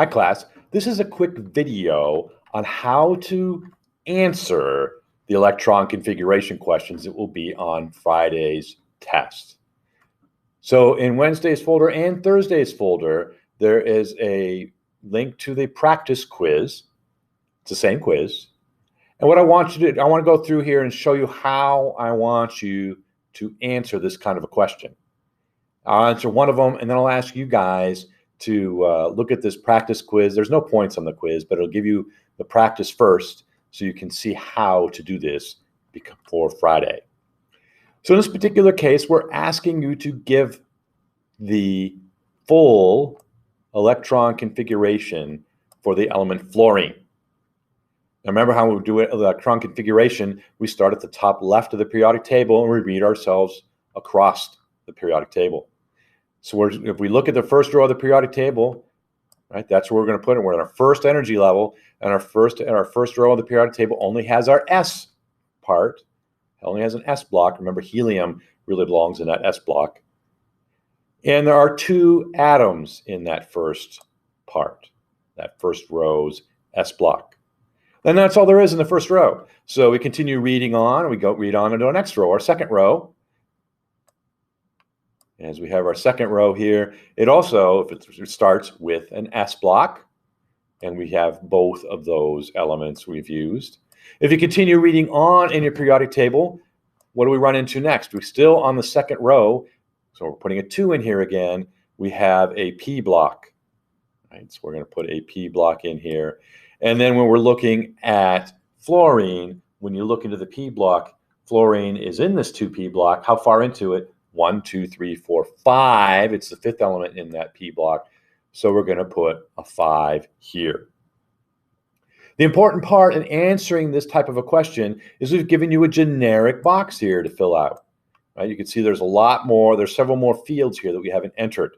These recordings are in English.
Hi class, this is a quick video on how to answer the electron configuration questions that will be on Friday's test. So in Wednesday's folder and Thursday's folder, there is a link to the practice quiz. It's the same quiz. And what I want you to do, I want to go through here and show you how I want you to answer this kind of a question. I'll answer one of them, and then I'll ask you guys to look at this practice quiz. There's no points on the quiz, but it'll give you the practice first so you can see how to do this before Friday. So in this particular case, we're asking you to give the full electron configuration for the element fluorine. Now remember how we do electron configuration, we start at the top left of the periodic table and we read ourselves across the periodic table. So if we look at the first row of the periodic table, right, that's where we're going to put it. We're at our first energy level, and our first row of the periodic table only has our S part. It only has an S block. Remember, helium really belongs in that S block. And there are two atoms in that first part, that first row's S block. And that's all there is in the first row. So we continue reading on, and we go read on into our next row, our second row. As we have our second row here, it also, if it starts with an S block, and we have both of those elements we've used. If you continue reading on in your periodic table, what do we run into next? We're still on the second row, so we're putting a 2 in here again. We have a P block, right? So we're going to put a P block in here. And then when we're looking at fluorine, when you look into the P block, fluorine is in this 2P block. How far into it? 1, 2, 3, 4, 5. It's the fifth element in that P block. So we're going to put a 5 here. The important part in answering this type of a question is we've given you a generic box here to fill out. Right? You can see there's a lot more. There's several more fields here that we haven't entered.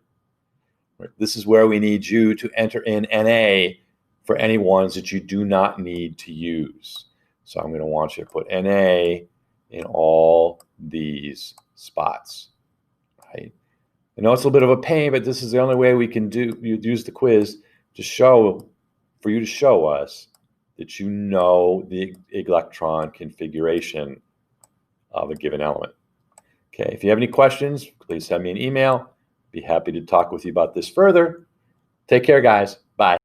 Right? This is where we need you to enter in NA for any ones that you do not need to use. So I'm going to want you to put NA in all these spots. Right? I know it's a little bit of a pain, but this is the only way we can use the quiz to show, for you to show us that you know the electron configuration of a given element. Okay, if you have any questions, please send me an email. Be happy to talk with you about this further. Take care, guys. Bye.